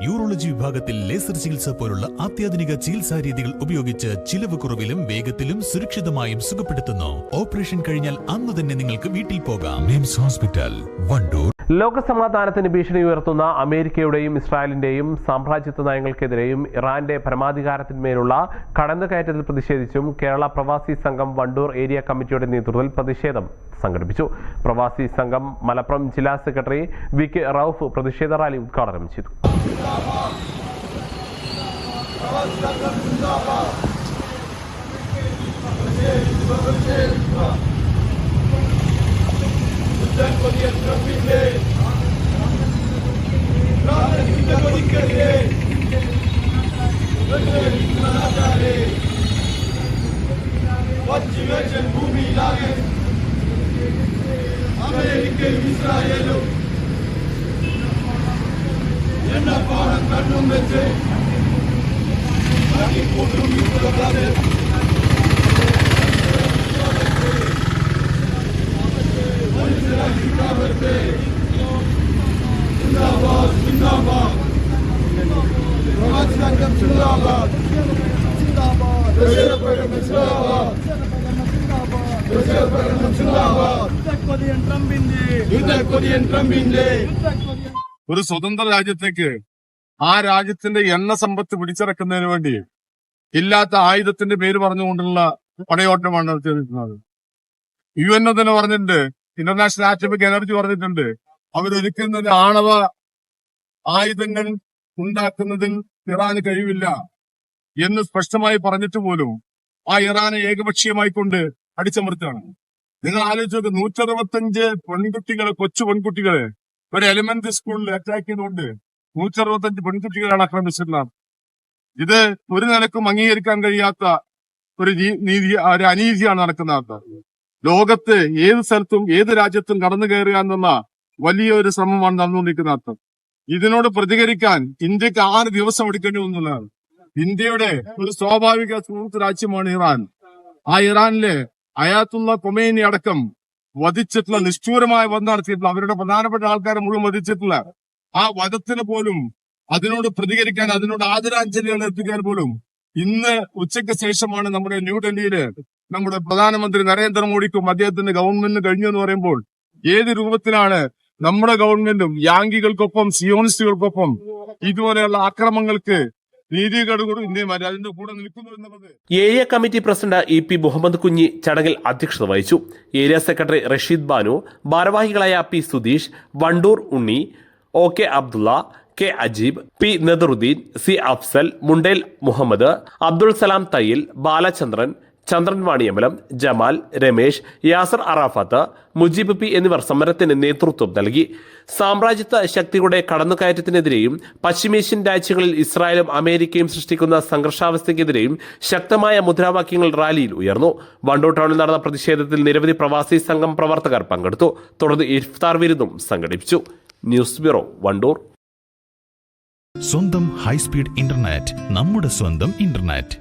Urology വിഭാഗത്തിൽ laser ചികിത്സ പോലുള്ള അത്യാധുനിക ചികിത്സാ രീതികൾ ഉപയോഗിച്ച് ചിലവ് കുറവിലും വേഗത്തിലും സുരക്ഷിതമായും സുഖപ്പെടുത്തുന്നു. ഓപ്പറേഷൻ കഴിഞ്ഞാൽ അന്ന് തന്നെ നിങ്ങൾക്ക് വീട്ടിൽ പോകാം. മിംസ് ഹോസ്പിറ്റൽ, വണ്ടൂർ. ലോകസമാധാനത്തിന് ഭീഷണി ഉയർത്തുന്ന അമേരിക്കയുടെയും ഇസ്രായേലിന്റെയും സാമ്രാജ്യത്വ നയങ്ങൾക്കെതിരെയും ഇറാന്റെ പരമാധികാരത്തിന്മേലുള്ള കടന്നുകയറ്റത്തിൽ പ്രതിഷേധിച്ചും കേരള പ്രവാസി സംഘം വണ്ടൂർ ഏരിയ കമ്മിറ്റിയുടെ നേതൃത്വത്തിൽ പ്രതിഷേധം സംഘടിപ്പിച്ചു. പ്രവാസി സംഘം മലപ്പുറം ജില്ലാ സെക്രട്ടറി വി കെ റൌഫ് പ്രതിഷേധ റാലി ഉദ്ഘാടനം ചെയ്തു. അമേരിക്കയും ഇസ്രായേലും എണ്ണപ്പാടം കണ്ണും വെച്ച് സിന്ദാബാദ് സിന്ദാബാദ് പ്രവാസി സംഘം സിന്ദാബാദ് സിന്ദാബാദ് ഒരു സ്വതന്ത്ര രാജ്യത്തേക്ക് ആ രാജ്യത്തിന്റെ എണ്ണ സമ്പത്ത് പിടിച്ചടക്കുന്നതിന് വേണ്ടി ഇല്ലാത്ത ആയുധത്തിന്റെ പേര് പറഞ്ഞുകൊണ്ടുള്ള പടയോട്ടമാണ് നടത്തിയിരിക്കുന്നത്. UN തന്നെ പറഞ്ഞിട്ടുണ്ട്, ഇന്റർനാഷണൽ ആറ്റമിക് എനർജി പറഞ്ഞിട്ടുണ്ട്, അവരൊരുക്കുന്നത് ആണവ ആയുധങ്ങൾ ഉണ്ടാക്കുന്നതിൽ ഇറാന് കഴിവില്ല എന്ന് സ്പഷ്ടമായി പറഞ്ഞിട്ട് പോലും ആ ഇറാനെ ഏകപക്ഷീയമായിക്കൊണ്ട് അടിച്ചമർത്തുകയാണ്. നിങ്ങൾ ആലോചിച്ച് നോക്ക്, 165 പെൺകുട്ടികളെ, കൊച്ചു പെൺകുട്ടികളെ ഒരു എലിമെന്ററി സ്കൂളിൽ അറ്റാക്ക് ചെയ്തുകൊണ്ട് 165 പെൺകുട്ടികളാണ് ആക്രമിച്ചിട്ടുള്ളത്. ഇത് ഒരു നിലക്കും അംഗീകരിക്കാൻ കഴിയാത്ത ഒരു അനീതിയാണ് നടക്കുന്നത്. ലോകത്ത് ഏത് സ്ഥലത്തും ഏത് രാജ്യത്തും കടന്നു കയറുക എന്നുള്ള വലിയൊരു ശ്രമമാണ് നടന്നുകൊണ്ടിരിക്കുന്നത്. ഇതിനോട് പ്രതികരിക്കാൻ ഇന്ത്യക്ക് 6 ദിവസം എടുക്കേണ്ടി വന്നുള്ളതാണ്. ഇന്ത്യയുടെ ഒരു സ്വാഭാവിക സുഹൃത്ത് രാജ്യമാണ് ഇറാൻ. ആ ഇറാനിലെ അയാത്തുള്ള കൊമേനി അടക്കം വധിച്ചിട്ടുള്ള നിഷ്ഠൂരമായ വധം നടത്തിയിട്ടുള്ള അവരുടെ പ്രധാനപ്പെട്ട ആൾക്കാരെ മുഴുവൻ വധിച്ചിട്ടുള്ള ആ വധത്തിന് പോലും അതിനോട് പ്രതികരിക്കാൻ, അതിനോട് ആദരാഞ്ജലികൾ എത്തിക്കാൻ പോലും ഇന്ന് ഉച്ചയ്ക്ക് ശേഷമാണ് നമ്മുടെ ന്യൂഡൽഹിയില് നമ്മുടെ പ്രധാനമന്ത്രി നരേന്ദ്രമോദിക്കും അദ്ദേഹത്തിന്റെ ഗവൺമെന്റിന് കഴിഞ്ഞെന്ന് പറയുമ്പോൾ ഏത് രൂപത്തിലാണ് നമ്മുടെ ഗവൺമെന്റും യാങ്കികൾക്കൊപ്പം സിയോണിസ്റ്റുകൾക്കൊപ്പം ഇതുപോലെയുള്ള ആക്രമങ്ങൾക്ക് അതിന്റെ കൂടെ നിൽക്കുന്നു എന്നുള്ളത്. Area committee president EP Muhammad Kunhi ചടങ്ങിൽ അധ്യക്ഷത വഹിച്ചു. ഏരിയ സെക്രട്ടറി റഷീദ് ബാനു, ഭാരവാഹികളായ P Sudheesh, Wandoor Unni, OK Abdulla, K Ajeeb, P Nadaruddin, C Afsal, Mundel Muhammad, Abdul Salam Thayyil, Balachandran, Chandran Vaniyambalam, Jamal, Ramesh, Yasar Arafat, Mujeeb P എന്നിവർ സമരത്തിന് നേതൃത്വം നൽകി. സാമ്രാജ്യത്വ ശക്തികളുടെ കടന്നുകയറ്റത്തിനെതിരെയും പശ്ചിമേഷ്യൻ രാജ്യങ്ങളിൽ ഇസ്രായേലും അമേരിക്കയും സൃഷ്ടിക്കുന്ന സംഘർഷാവസ്ഥയ്ക്കെതിരെയും ശക്തമായ മുദ്രാവാക്യങ്ങൾ റാലിയിൽ ഉയർന്നു. വണ്ടൂർ ടൗണിൽ നടന്ന പ്രതിഷേധത്തിൽ നിരവധി പ്രവാസി സംഘം പ്രവർത്തകർ പങ്കെടുത്തു. തുടർന്ന് ഇഫ്താർ വിരുന്നും സംഘടിപ്പിച്ചു. News bureau, Wandoor. സ്വന്തം ഹൈസ്പീഡ് ഇന്റർനെറ്റ്, നമ്മുടെ സ്വന്തം ഇന്റർനെറ്റ്.